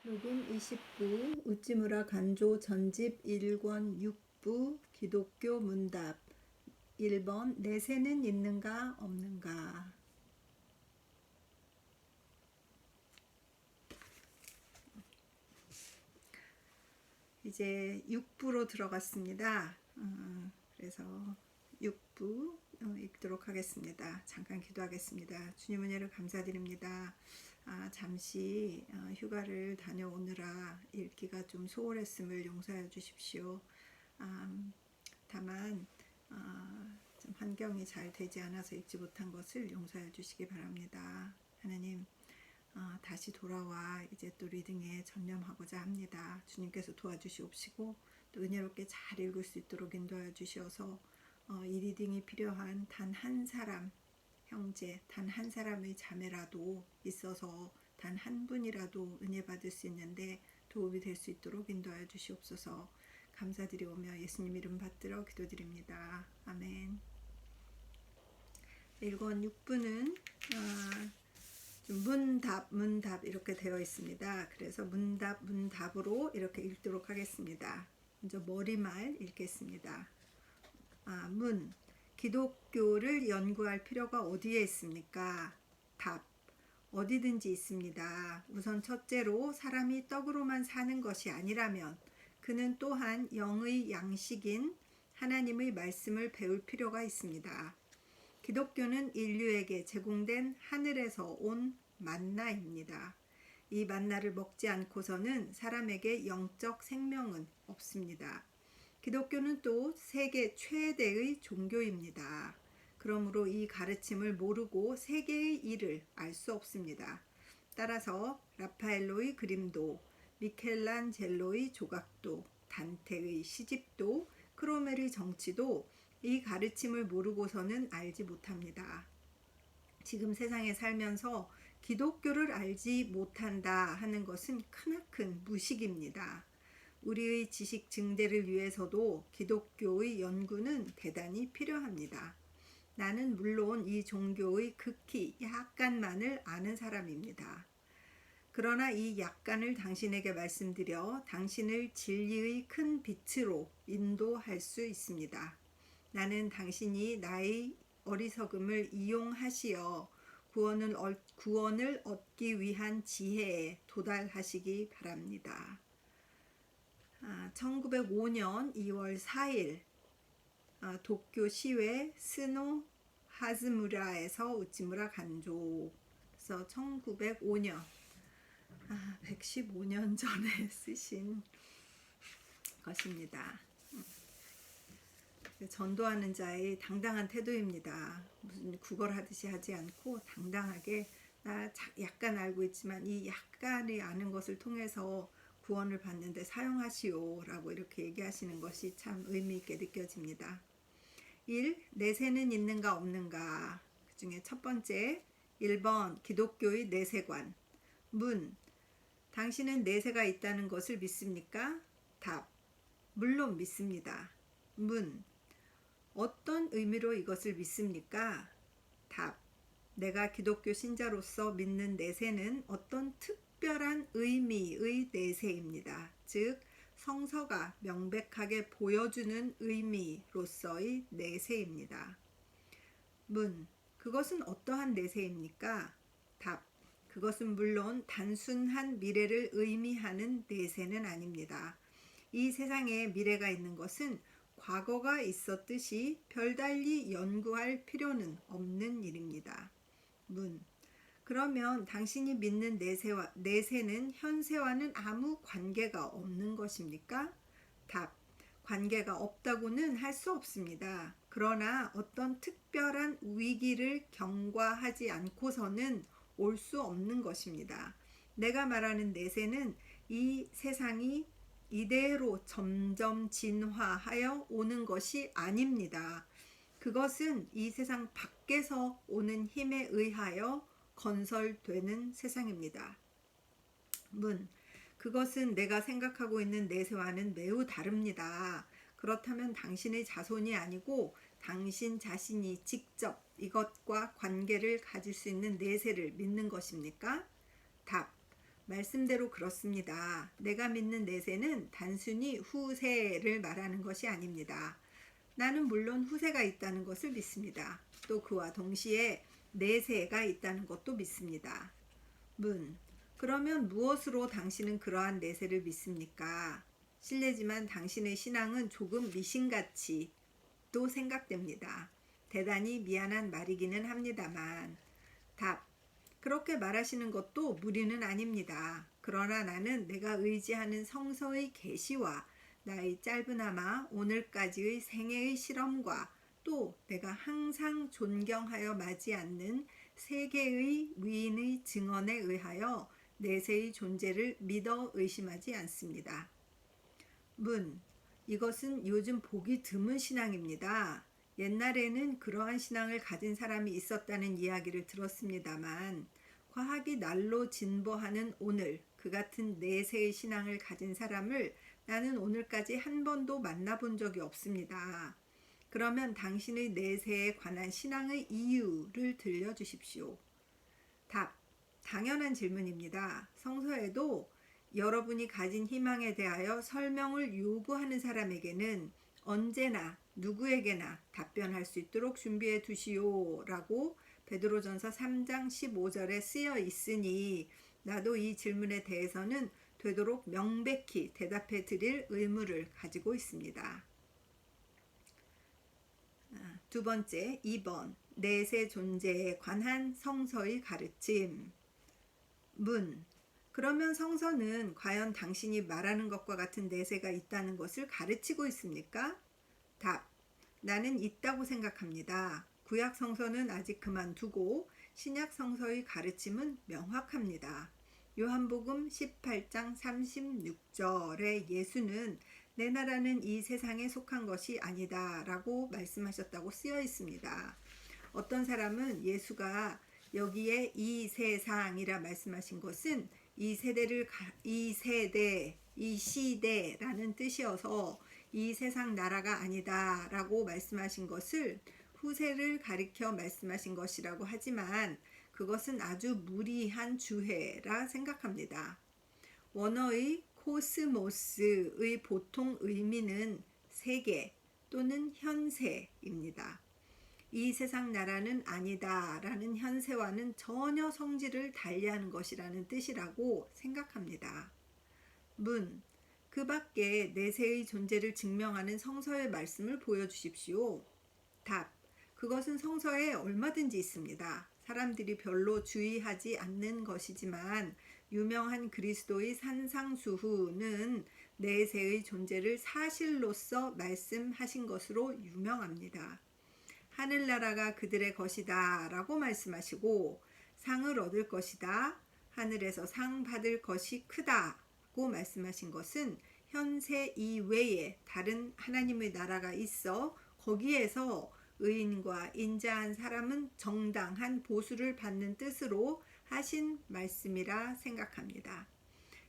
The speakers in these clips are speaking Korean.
녹음 20부 우찌무라 간조 전집 1권 6부 기독교 문답 1번 내세는 있는가 없는가. 이제 6부로 들어갔습니다. 그래서 6부 읽도록 하겠습니다. 잠깐 기도하겠습니다. 주님 은혜를 감사드립니다. 잠시 휴가를 다녀오느라 읽기가 좀 소홀했음을 용서해 주십시오. 다만 좀 환경이 잘 되지 않아서 읽지 못한 것을 용서해 주시기 바랍니다. 하나님, 다시 돌아와 이제 또 리딩에 전념하고자 합니다. 주님께서 도와주시옵시고 또 은혜롭게 잘 읽을 수 있도록 인도하여 주시어서 이 리딩이 필요한 단 한 사람 형제, 단 한 사람의 자매라도 있어서 단 한 분이라도 은혜 받을 수 있는데 도움이 될 수 있도록 인도하여 주시옵소서. 감사드리오며 예수님 이름 받들어 기도드립니다. 아멘. 1권 6부는 문답 이렇게 되어 있습니다. 그래서 문답으로 이렇게 읽도록 하겠습니다. 먼저 머리말 읽겠습니다. 기독교를 연구할 필요가 어디에 있습니까? 답. 어디든지 있습니다. 우선 첫째로 사람이 떡으로만 사는 것이 아니라면 그는 또한 영의 양식인 하나님의 말씀을 배울 필요가 있습니다. 기독교는 인류에게 제공된 하늘에서 온 만나입니다. 이 만나를 먹지 않고서는 사람에게 영적 생명은 없습니다. 기독교는 또 세계 최대의 종교입니다. 그러므로 이 가르침을 모르고 세계의 일을 알 수 없습니다. 따라서 라파엘로의 그림도, 미켈란젤로의 조각도, 단테의 시집도, 크로멜의 정치도 이 가르침을 모르고서는 알지 못합니다. 지금 세상에 살면서 기독교를 알지 못한다 하는 것은 크나큰 무식입니다. 우리의 지식 증대를 위해서도 기독교의 연구는 대단히 필요합니다. 나는 물론 이 종교의 극히 약간만을 아는 사람입니다. 그러나 이 약간을 당신에게 말씀드려 당신을 진리의 큰 빛으로 인도할 수 있습니다. 나는 당신이 나의 어리석음을 이용하시어 구원을 얻기 위한 지혜에 도달하시기 바랍니다. 1905년 2월 4일 도쿄 시외 스노 하즈무라에서 우찌무라 간조에서 1905년 115년 전에 쓰신 것입니다. 전도하는 자의 당당한 태도입니다. 무슨 구걸하듯이 하지 않고 당당하게 나 약간 알고 있지만 이 약간의 아는 것을 통해서 구원을 받는데 사용하시오 라고 이렇게 얘기하시는 것이 참 의미 있게 느껴집니다. 1. 내세는 있는가 없는가. 그 중에 첫 번째 1번 기독교의 내세관. 당신은 내세가 있다는 것을 믿습니까? 답. 물론 믿습니다. 어떤 의미로 이것을 믿습니까? 답. 내가 기독교 신자로서 믿는 내세는 어떤 특별한 의미의 내세입니다. 즉 성서가 명백하게 보여주는 의미로서의 내세입니다. 그것은 어떠한 내세입니까? 답. 그것은 물론 단순한 미래를 의미하는 내세는 아닙니다. 이 세상에 미래가 있는 것은 과거가 있었듯이 별달리 연구할 필요는 없는 일입니다. 그러면 당신이 믿는 내세는 현세와는 아무 관계가 없는 것입니까? 답. 관계가 없다고는 할 수 없습니다. 그러나 어떤 특별한 위기를 경과하지 않고서는 올 수 없는 것입니다. 내가 말하는 내세는 이 세상이 이대로 점점 진화하여 오는 것이 아닙니다. 그것은 이 세상 밖에서 오는 힘에 의하여 건설되는 세상입니다. 그것은 내가 생각하고 있는 내세와는 매우 다릅니다. 그렇다면 당신의 자손이 아니고 당신 자신이 직접 이것과 관계를 가질 수 있는 내세를 믿는 것입니까? 답. 말씀대로 그렇습니다. 내가 믿는 내세는 단순히 후세를 말하는 것이 아닙니다. 나는 물론 후세가 있다는 것을 믿습니다. 또 그와 동시에 내세가 있다는 것도 믿습니다. 문. 그러면 무엇으로 당신은 그러한 내세를 믿습니까? 실례지만 당신의 신앙은 조금 미신같이 또 생각됩니다. 대단히 미안한 말이기는 합니다만. 답. 그렇게 말하시는 것도 무리는 아닙니다. 그러나 나는 내가 의지하는 성서의 계시와 나의 짧으나마 오늘까지의 생애의 실험과 또 내가 항상 존경하여 마지 않는 세계의 위인의 증언에 의하여 내세의 존재를 믿어 의심하지 않습니다. 문. 이것은 요즘 보기 드문 신앙입니다. 옛날에는 그러한 신앙을 가진 사람이 있었다는 이야기를 들었습니다만 과학이 날로 진보하는 오늘 그 같은 내세의 신앙을 가진 사람을 나는 오늘까지 한 번도 만나본 적이 없습니다. 그러면 당신의 내세에 관한 신앙의 이유를 들려주십시오. 답. 당연한 질문입니다. 성서에도 여러분이 가진 희망에 대하여 설명을 요구하는 사람에게는 언제나 누구에게나 답변할 수 있도록 준비해 두시오라고 베드로전서 3장 15절에 쓰여 있으니 나도 이 질문에 대해서는 되도록 명백히 대답해 드릴 의무를 가지고 있습니다. 두 번째, 2번. 내세 존재에 관한 성서의 가르침. 문. 그러면 성서는 과연 당신이 말하는 것과 같은 내세가 있다는 것을 가르치고 있습니까? 답. 나는 있다고 생각합니다. 구약 성서는 아직 그만두고 신약 성서의 가르침은 명확합니다. 요한복음 18장 36절에 예수는 내 나라는 이 세상에 속한 것이 아니다 라고 말씀하셨다고 쓰여 있습니다. 어떤 사람은 예수가 여기에 이 세상이라 말씀하신 것은 이 세대, 이 시대라는 뜻이어서 이 세상 나라가 아니다 라고 말씀하신 것을 후세를 가리켜 말씀하신 것이라고 하지만 그것은 아주 무리한 주해라 생각합니다. 원어의 코스모스의 보통 의미는 세계 또는 현세입니다. 이 세상 나라는 아니다 라는 현세와는 전혀 성질을 달리하는 것이라는 뜻이라고 생각합니다. 문. 그 밖에 내세의 존재를 증명하는 성서의 말씀을 보여주십시오. 답. 그것은 성서에 얼마든지 있습니다. 사람들이 별로 주의하지 않는 것이지만 유명한 그리스도의 산상수훈은 내세의 존재를 사실로서 말씀하신 것으로 유명합니다. 하늘나라가 그들의 것이다 라고 말씀하시고 상을 얻을 것이다, 하늘에서 상 받을 것이 크다고 말씀하신 것은 현세 이외에 다른 하나님의 나라가 있어 거기에서 의인과 인자한 사람은 정당한 보수를 받는 뜻으로 하신 말씀이라 생각합니다.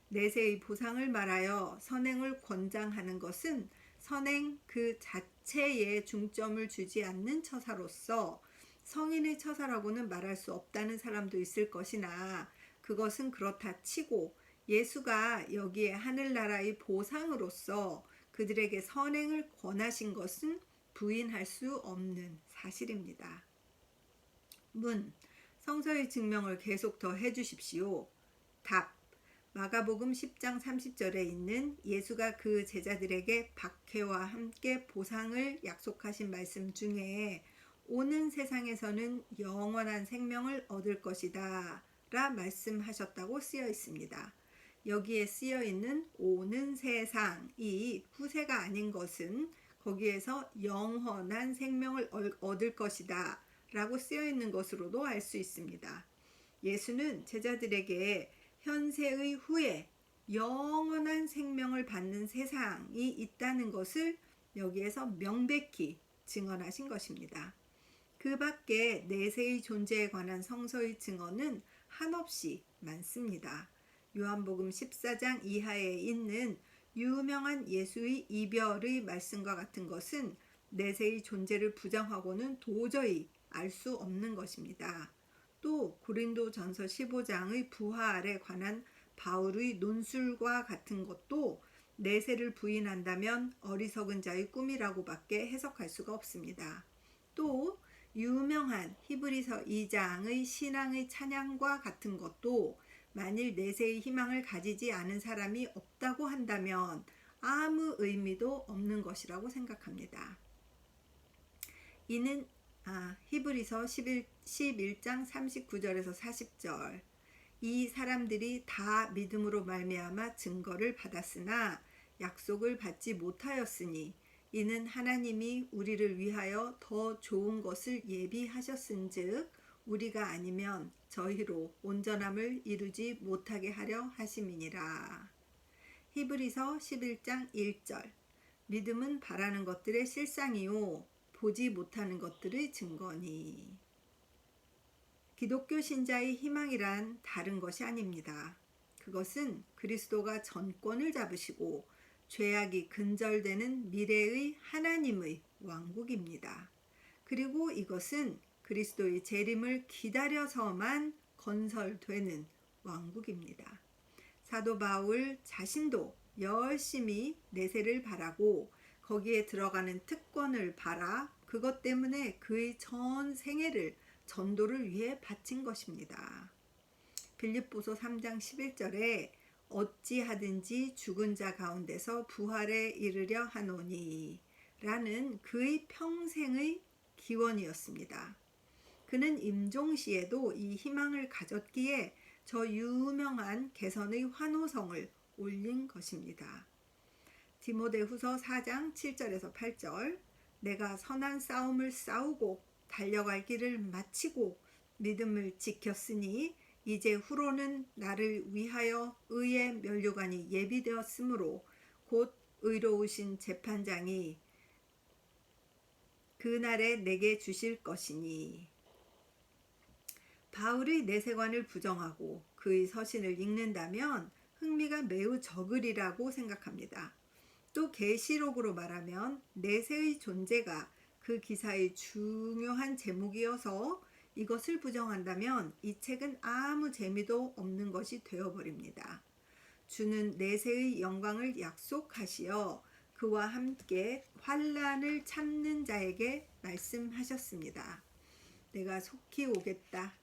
내세의 보상을 말하여 선행을 권장하는 것은 선행 그 자체에 중점을 주지 않는 처사로서 성인의 처사라고는 말할 수 없다는 사람도 있을 것이나 그것은 그렇다 치고 예수가 여기에 하늘나라의 보상으로서 그들에게 선행을 권하신 것은 부인할 수 없는 사실입니다. 문. 성서의 증명을 계속 더 해주십시오. 답. 마가복음 10장 30절에 있는 예수가 그 제자들에게 박해와 함께 보상을 약속하신 말씀 중에 오는 세상에서는 영원한 생명을 얻을 것이다 라 말씀하셨다고 쓰여 있습니다. 여기에 쓰여 있는 오는 세상이 후세가 아닌 것은 거기에서 영원한 생명을 얻을 것이다 라고 쓰여 있는 것으로도 알 수 있습니다. 예수는 제자들에게 현세의 후에 영원한 생명을 받는 세상이 있다는 것을 여기에서 명백히 증언하신 것입니다. 그 밖에 내세의 존재에 관한 성서의 증언은 한없이 많습니다. 요한복음 14장 이하에 있는 유명한 예수의 이별의 말씀과 같은 것은 내세의 존재를 부정하고는 도저히 알 수 없는 것입니다. 또 고린도전서 15장의 부활에 관한 바울의 논술과 같은 것도 내세를 부인한다면 어리석은 자의 꿈이라고밖에 해석할 수가 없습니다. 또 유명한 히브리서 2장의 신앙의 찬양과 같은 것도 만일 내세의 희망을 가지지 않은 사람이 없다고 한다면 아무 의미도 없는 것이라고 생각합니다. 이는 히브리서 11장 39절에서 40절 이 사람들이 다 믿음으로 말미암아 증거를 받았으나 약속을 받지 못하였으니 이는 하나님이 우리를 위하여 더 좋은 것을 예비하셨은즉 우리가 아니면 저희로 온전함을 이루지 못하게 하려 하심이니라. 히브리서 11장 1절 믿음은 바라는 것들의 실상이요 보지 못하는 것들의 증거니. 기독교 신자의 희망이란 다른 것이 아닙니다. 그것은 그리스도가 전권을 잡으시고 죄악이 근절되는 미래의 하나님의 왕국입니다. 그리고 이것은 그리스도의 재림을 기다려서만 건설되는 왕국입니다. 사도 바울 자신도 열심히 내세를 바라고 거기에 들어가는 특권을 바라 그것 때문에 그의 전 생애를 전도를 위해 바친 것입니다. 빌립보서 3장 11절에 어찌하든지 죽은 자 가운데서 부활에 이르려 하노니 라는 그의 평생의 기원이었습니다. 그는 임종시에도 이 희망을 가졌기에 저 유명한 개선의 환호성을 올린 것입니다. 디모데후서 4장 7절에서 8절 내가 선한 싸움을 싸우고 달려갈 길을 마치고 믿음을 지켰으니 이제 후로는 나를 위하여 의의 면류관이 예비되었으므로 곧 의로우신 재판장이 그날에 내게 주실 것이니. 바울의 내세관을 부정하고 그의 서신을 읽는다면 흥미가 매우 적으리라고 생각합니다. 또 계시록으로 말하면 내세의 존재가 그 기사의 중요한 제목이어서 이것을 부정한다면 이 책은 아무 재미도 없는 것이 되어버립니다. 주는 내세의 영광을 약속하시어 그와 함께 환난을 참는 자에게 말씀하셨습니다. 내가 속히 오겠다.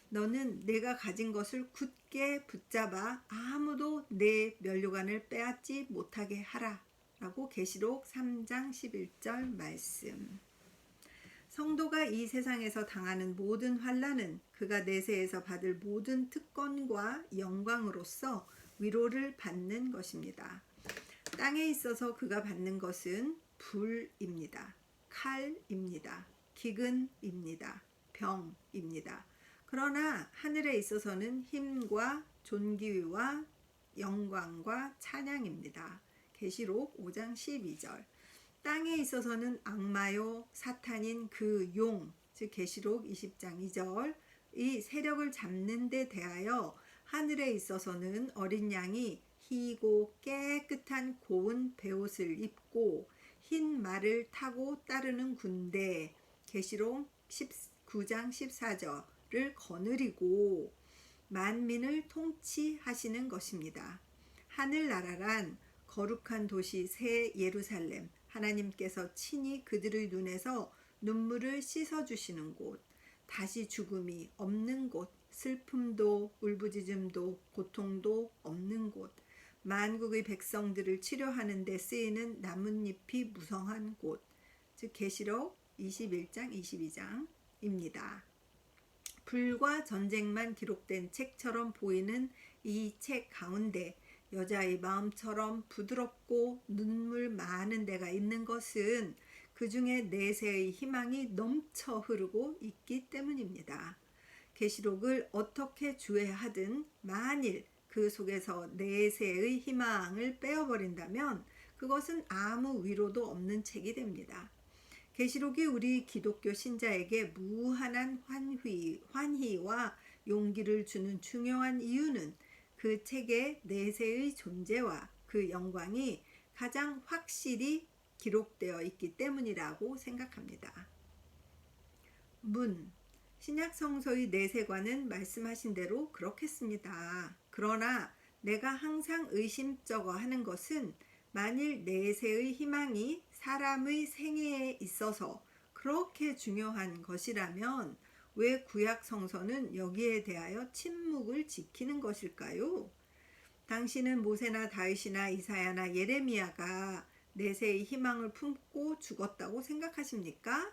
너는 내가 가진 것을 굳게 붙잡아 아무도 내 면류관을 빼앗지 못하게 하라. 라고 계시록 3장 11절 말씀. 성도가 이 세상에서 당하는 모든 환난은 그가 내세에서 받을 모든 특권과 영광으로서 위로를 받는 것입니다. 땅에 있어서 그가 받는 것은 불입니다. 칼입니다. 기근입니다. 병입니다. 그러나 하늘에 있어서는 힘과 존귀와 영광과 찬양입니다. 계시록 5장 12절 땅에 있어서는 악마요 사탄인 그 용, 즉 계시록 20장 2절 이 세력을 잡는 데 대하여 하늘에 있어서는 어린 양이 희고 깨끗한 고운 베옷을 입고 흰 말을 타고 따르는 군대 계시록 19장 14절을 거느리고 만민을 통치하시는 것입니다. 하늘나라란 거룩한 도시 새 예루살렘 하나님께서 친히 그들의 눈에서 눈물을 씻어주시는 곳 다시 죽음이 없는 곳 슬픔도 울부짖음도 고통도 없는 곳 만국의 백성들을 치료하는 데 쓰이는 나뭇잎이 무성한 곳 즉 계시록 21장 22장입니다. 불과 전쟁만 기록된 책처럼 보이는 이 책 가운데 여자의 마음처럼 부드럽고 눈물 많은 데가 있는 것은 그 중에 내세의 희망이 넘쳐 흐르고 있기 때문입니다. 계시록을 어떻게 주해하든 만일 그 속에서 내세의 희망을 빼어버린다면 그것은 아무 위로도 없는 책이 됩니다. 계시록이 우리 기독교 신자에게 무한한 환희와 용기를 주는 중요한 이유는 그 책의 내세의 존재와 그 영광이 가장 확실히 기록되어 있기 때문이라고 생각합니다. 문 신약 성서의 내세관은 말씀하신 대로 그렇겠습니다. 그러나 내가 항상 의심쩍어 하는 것은 만일 내세의 희망이 사람의 생애에 있어서 그렇게 중요한 것이라면 왜 구약 성서는 여기에 대하여 침묵을 지키는 것일까요? 당신은 모세나 다윗이나 이사야나 예레미야가 내세의 희망을 품고 죽었다고 생각하십니까?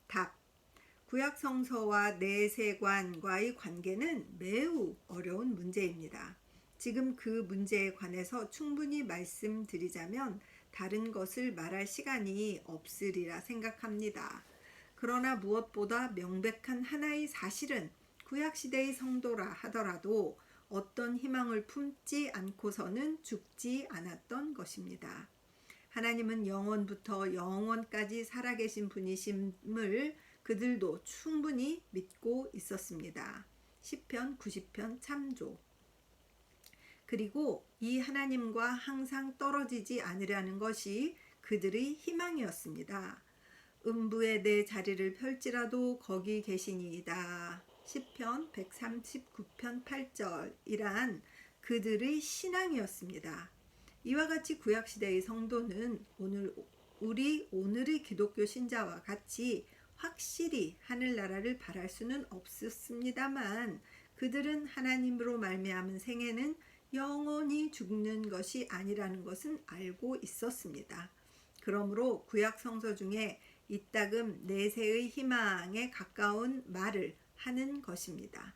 답. 구약 성서와 내세관과의 관계는 매우 어려운 문제입니다. 지금 그 문제에 관해서 충분히 말씀드리자면 다른 것을 말할 시간이 없으리라 생각합니다. 그러나 무엇보다 명백한 하나의 사실은 구약시대의 성도라 하더라도 어떤 희망을 품지 않고서는 죽지 않았던 것입니다. 하나님은 영원부터 영원까지 살아계신 분이심을 그들도 충분히 믿고 있었습니다. 시편 90편 참조. 그리고 이 하나님과 항상 떨어지지 않으려는 것이 그들의 희망이었습니다. 음부에 내 자리를 펼지라도 거기 계시니이다. 시편 139편 8절이란 그들의 신앙이었습니다. 이와 같이 구약시대의 성도는 오늘의 기독교 신자와 같이 확실히 하늘나라를 바랄 수는 없었습니다만 그들은 하나님으로 말미암은 생애는 영원히 죽는 것이 아니라는 것은 알고 있었습니다. 그러므로 구약 성서 중에 이따금 내세의 희망에 가까운 말을 하는 것입니다.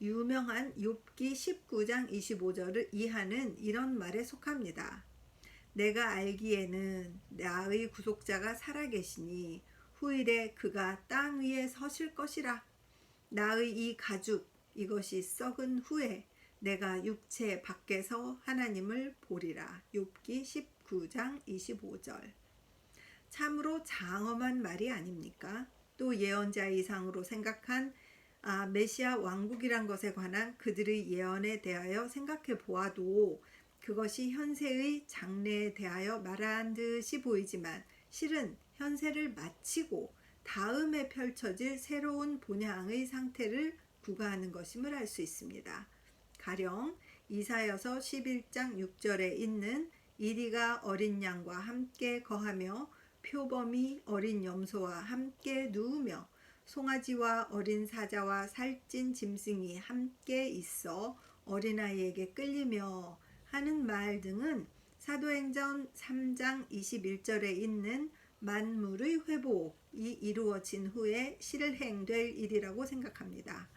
유명한 욥기 19장 25절을 이하는 이런 말에 속합니다. 내가 알기에는 나의 구속자가 살아계시니 후일에 그가 땅 위에 서실 것이라. 나의 이 가죽 이것이 썩은 후에 내가 육체 밖에서 하나님을 보리라. 욥기 19장 25절. 참으로 장엄한 말이 아닙니까? 또 예언자 이상으로 생각한 메시아 왕국이란 것에 관한 그들의 예언에 대하여 생각해 보아도 그것이 현세의 장래에 대하여 말한 듯이 보이지만 실은 현세를 마치고 다음에 펼쳐질 새로운 본향의 상태를 구가하는 것임을 알 수 있습니다. 가령 이사야서 11장 6절에 있는 이리가 어린 양과 함께 거하며 표범이 어린 염소와 함께 누우며 송아지와 어린 사자와 살찐 짐승이 함께 있어 어린아이에게 끌리며 하는 말 등은 사도행전 3장 21절에 있는 만물의 회복이 이루어진 후에 실행될 일이라고 생각합니다.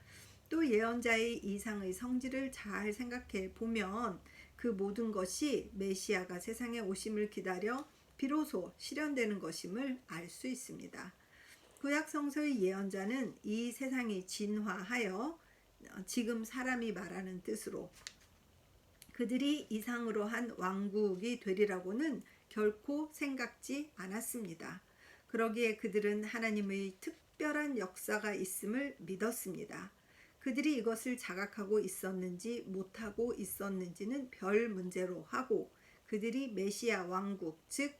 또 예언자의 이상의 성질을 잘 생각해 보면 그 모든 것이 메시아가 세상에 오심을 기다려 비로소 실현되는 것임을 알 수 있습니다. 구약 성서의 예언자는 이 세상이 진화하여 지금 사람이 말하는 뜻으로 그들이 이상으로 한 왕국이 되리라고는 결코 생각지 않았습니다. 그러기에 그들은 하나님의 특별한 역사가 있음을 믿었습니다. 그들이 이것을 자각하고 있었는지 못하고 있었는지는 별 문제로 하고 그들이 메시아 왕국, 즉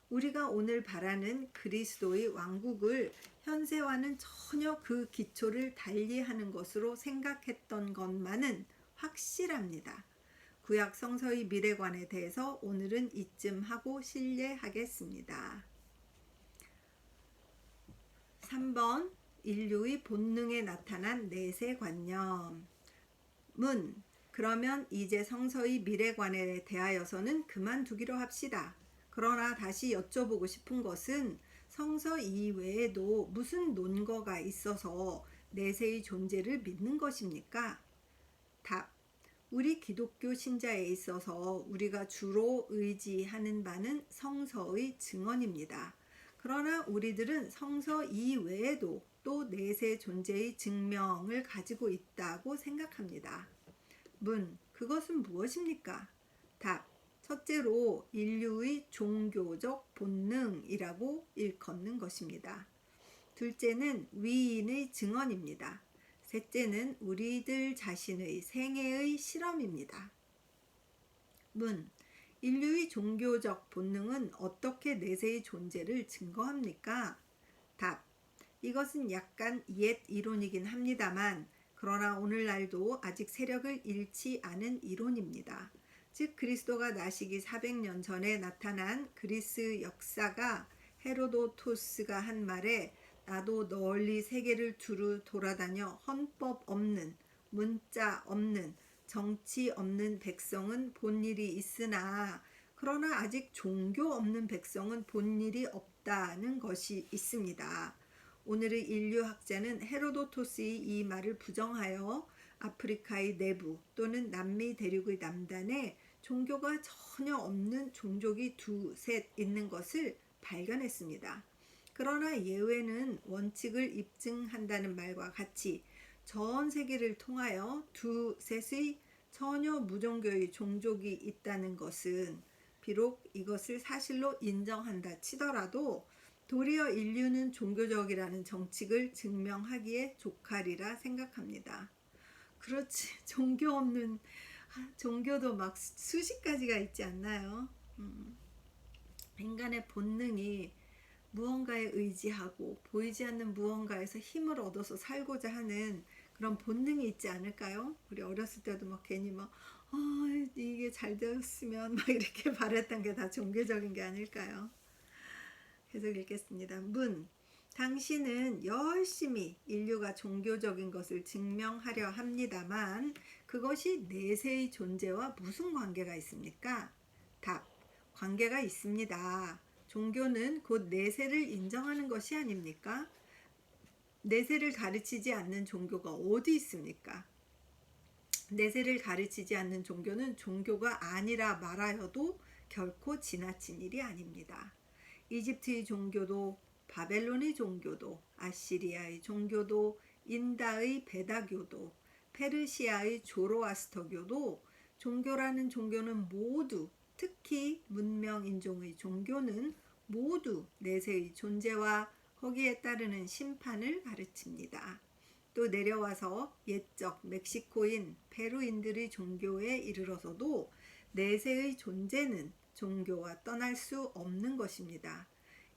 우리가 오늘 바라는 그리스도의 왕국을 현세와는 전혀 그 기초를 달리하는 것으로 생각했던 것만은 확실합니다. 구약 성서의 미래관에 대해서 오늘은 이쯤 하고 실례하겠습니다. 3번 인류의 본능에 나타난 내세관념. 그러면 이제 성서의 미래관에 대하여서는 그만두기로 합시다. 그러나 다시 여쭤보고 싶은 것은 성서 이외에도 무슨 논거가 있어서 내세의 존재를 믿는 것입니까? 답. 우리 기독교 신자에 있어서 우리가 주로 의지하는 바는 성서의 증언입니다. 그러나 우리들은 성서 이외에도 또 내세 존재의 증명을 가지고 있다고 생각합니다. 그것은 무엇입니까? 답. 첫째로 인류의 종교적 본능이라고 일컫는 것입니다. 둘째는 위인의 증언입니다. 셋째는 우리들 자신의 생애의 실험입니다. 인류의 종교적 본능은 어떻게 내세의 존재를 증거합니까? 답. 이것은 약간 옛 이론이긴 합니다만 그러나 오늘날도 아직 세력을 잃지 않은 이론입니다. 즉 그리스도가 나시기 400년 전에 나타난 그리스 역사가 헤로도토스가 한 말에 나도 널리 세계를 두루 돌아다녀 헌법 없는, 문자 없는, 정치 없는 백성은 본 일이 있으나 그러나 아직 종교 없는 백성은 본 일이 없다는 것이 있습니다. 오늘의 인류학자는 헤로도토스의 이 말을 부정하여 아프리카의 내부 또는 남미 대륙의 남단에 종교가 전혀 없는 종족이 두셋 있는 것을 발견했습니다. 그러나 예외는 원칙을 입증한다는 말과 같이 전 세계를 통하여 두셋의 전혀 무종교의 종족이 있다는 것은 비록 이것을 사실로 인정한다 치더라도 도리어 인류는 종교적이라는 정칙을 증명하기에 족하리라 생각합니다. 그렇지, 종교 없는 종교도 막 수십 가지가 있지 않나요? 인간의 본능이 무언가에 의지하고 보이지 않는 무언가에서 힘을 얻어서 살고자 하는 그런 본능이 있지 않을까요? 우리 어렸을 때도 막 괜히 막 이게 잘 되었으면 막 이렇게 바랬던 게 다 종교적인 게 아닐까요? 계속 읽겠습니다. 문. 당신은 열심히 인류가 종교적인 것을 증명하려 합니다만 그것이 내세의 존재와 무슨 관계가 있습니까? 답. 관계가 있습니다. 종교는 곧 내세를 인정하는 것이 아닙니까? 내세를 가르치지 않는 종교가 어디 있습니까? 내세를 가르치지 않는 종교는 종교가 아니라 말하여도 결코 지나친 일이 아닙니다. 이집트의 종교도 바벨론의 종교도 아시리아의 종교도 인다의 베다교도 페르시아의 조로아스터교도 종교라는 종교는 모두 특히 문명인종의 종교는 모두 내세의 존재와 거기에 따르는 심판을 가르칩니다. 또 내려와서 옛적 멕시코인 페루인들의 종교에 이르러서도 내세의 존재는 종교와 떠날 수 없는 것입니다.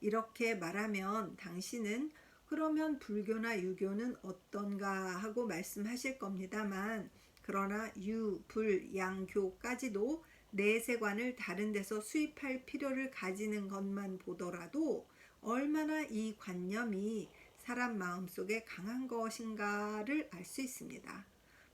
이렇게 말하면 당신은 그러면 불교나 유교는 어떤가 하고 말씀하실 겁니다만 그러나 유, 불, 양, 교까지도 내세관을 다른 데서 수입할 필요를 가지는 것만 보더라도 얼마나 이 관념이 사람 마음속에 강한 것인가를 알 수 있습니다.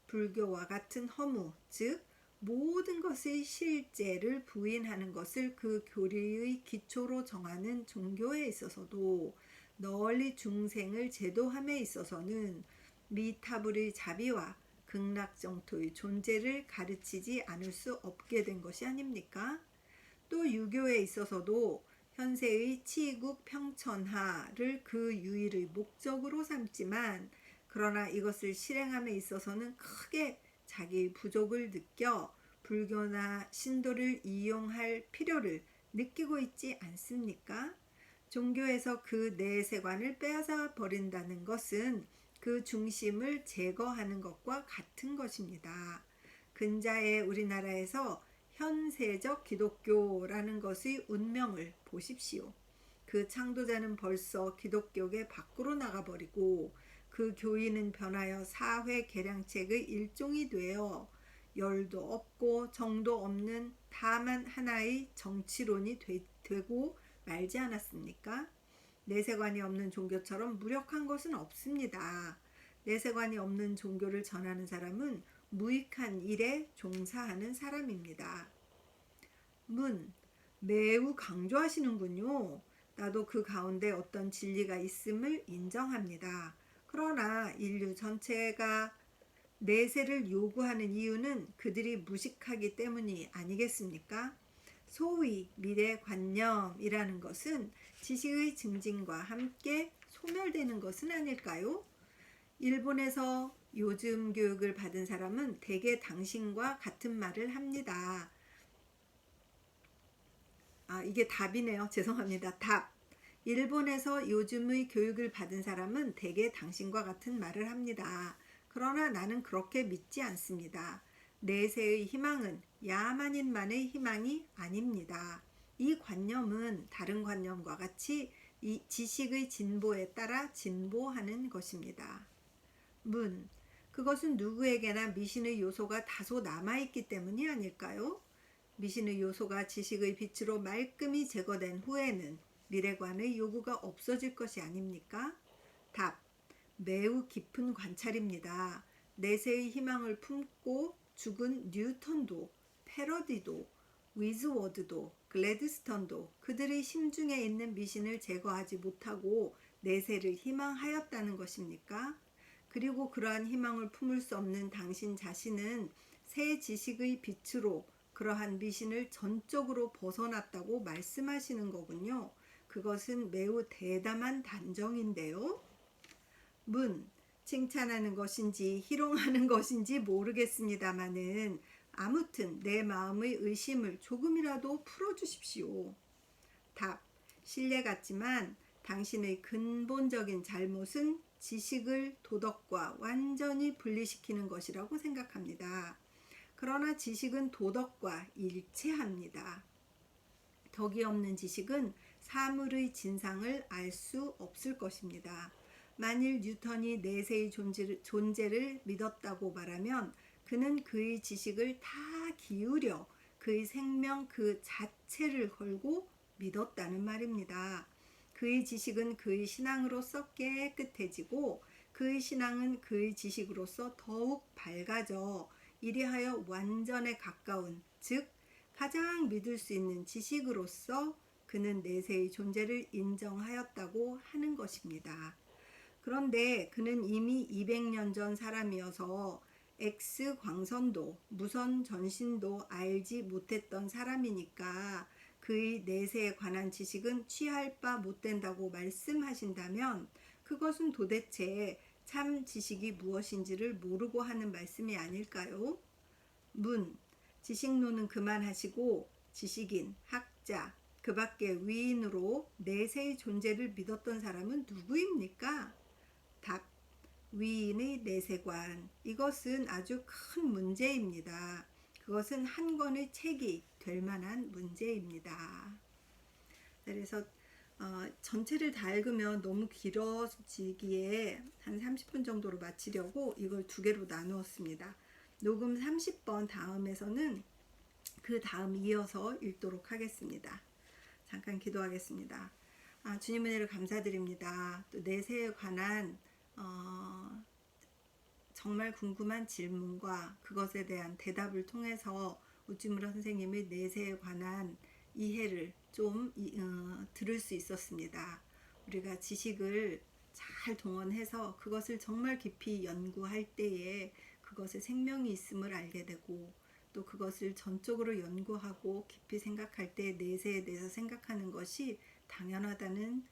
불교와 같은 허무, 즉 모든 것의 실제를 부인하는 것을 그 교리의 기초로 정하는 종교에 있어서도 널리 중생을 제도함에 있어서는 미타불의 자비와 극락정토의 존재를 가르치지 않을 수 없게 된 것이 아닙니까? 또 유교에 있어서도 현세의 치국 평천하를 그 유일의 목적으로 삼지만 그러나 이것을 실행함에 있어서는 크게 자기의 부족을 느껴 불교나 신도를 이용할 필요를 느끼고 있지 않습니까? 종교에서 그 내세관을 빼앗아 버린다는 것은 그 중심을 제거하는 것과 같은 것입니다. 근자의 우리나라에서 현세적 기독교라는 것의 운명을 보십시오. 그 창조자는 벌써 기독교계 밖으로 나가버리고 그 교인은 변하여 사회 계량책의 일종이 되어 열도 없고 정도 없는 다만 하나의 정치론이 되고 말지 않았습니까? 내세관이 없는 종교처럼 무력한 것은 없습니다. 내세관이 없는 종교를 전하는 사람은 무익한 일에 종사하는 사람입니다. 문. 매우 강조하시는군요. 나도 그 가운데 어떤 진리가 있음을 인정합니다. 그러나 인류 전체가 내세를 요구하는 이유는 그들이 무식하기 때문이 아니겠습니까? 소위 미래관념이라는 것은 지식의 증진과 함께 소멸되는 것은 아닐까요? 일본에서 요즘 교육을 받은 사람은 대개 당신과 같은 말을 합니다. 이게 답이네요. 죄송합니다. 답. 일본에서 요즘의 교육을 받은 사람은 대개 당신과 같은 말을 합니다. 그러나 나는 그렇게 믿지 않습니다. 내세의 희망은 야만인만의 희망이 아닙니다. 이 관념은 다른 관념과 같이 이 지식의 진보에 따라 진보하는 것입니다. 문. 그것은 누구에게나 미신의 요소가 다소 남아있기 때문이 아닐까요? 미신의 요소가 지식의 빛으로 말끔히 제거된 후에는 미래관의 요구가 없어질 것이 아닙니까? 답. 매우 깊은 관찰입니다. 내세의 희망을 품고 죽은 뉴턴도, 패러디도, 위즈워드도, 글래드스턴도 그들의 심중에 있는 미신을 제거하지 못하고 내세를 희망하였다는 것입니까? 그리고 그러한 희망을 품을 수 없는 당신 자신은 새 지식의 빛으로 그러한 미신을 전적으로 벗어났다고 말씀하시는 거군요. 그것은 매우 대담한 단정인데요. 문. 칭찬하는 것인지 희롱하는 것인지 모르겠습니다마는 아무튼 내 마음의 의심을 조금이라도 풀어주십시오. 답. 신뢰 같지만 당신의 근본적인 잘못은 지식을 도덕과 완전히 분리시키는 것이라고 생각합니다. 그러나 지식은 도덕과 일체합니다. 덕이 없는 지식은 사물의 진상을 알 수 없을 것입니다. 만일 뉴턴이 내세의 존재를 믿었다고 말하면 그는 그의 지식을 다 기울여 그의 생명 그 자체를 걸고 믿었다는 말입니다. 그의 지식은 그의 신앙으로서 깨끗해지고 그의 신앙은 그의 지식으로서 더욱 밝아져 이리하여 완전에 가까운, 즉 가장 믿을 수 있는 지식으로서 그는 내세의 존재를 인정하였다고 하는 것입니다. 그런데 그는 이미 200년 전 사람이어서 X 광선도 무선 전신도 알지 못했던 사람이니까 그의 내세에 관한 지식은 취할 바 못된다고 말씀하신다면 그것은 도대체 참 지식이 무엇인지를 모르고 하는 말씀이 아닐까요? 문. 지식론은 그만하시고 지식인, 학자, 그 밖에 위인으로 내세의 존재를 믿었던 사람은 누구입니까? 답. 위인의 내세관. 이것은 아주 큰 문제입니다. 그것은 한 권의 책이 될 만한 문제입니다. 그래서 전체를 다 읽으면 너무 길어지기에 한 30분 정도로 마치려고 이걸 두 개로 나누었습니다. 녹음 30번 다음에서는 그 다음 이어서 읽도록 하겠습니다. 잠깐 기도하겠습니다. 주님 은혜를 감사드립니다. 또 내세에 관한 정말 궁금한 질문과 그것에 대한 대답을 통해서 우찌무라 선생님의 내세에 관한 이해를 좀 들을 수 있었습니다. 우리가 지식을 잘 동원해서 그것을 정말 깊이 연구할 때에 그것에 생명이 있음을 알게 되고 또 그것을 전적으로 연구하고 깊이 생각할 때 내세에 대해서 생각하는 것이 당연하다는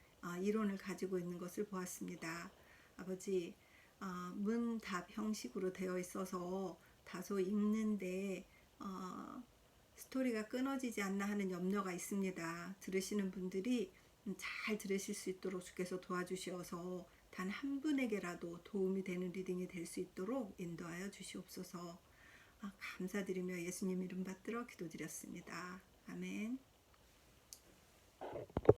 이론을 가지고 있는 것을 보았습니다. 아버지, 문답 형식으로 되어 있어서 다소 읽는데 스토리가 끊어지지 않나 하는 염려가 있습니다. 들으시는 분들이 잘 들으실 수 있도록 주께서 도와주시어서 단 한 분에게라도 도움이 되는 리딩이 될 수 있도록 인도하여 주시옵소서. 감사드리며 예수님 이름 받들어 기도드렸습니다. 아멘.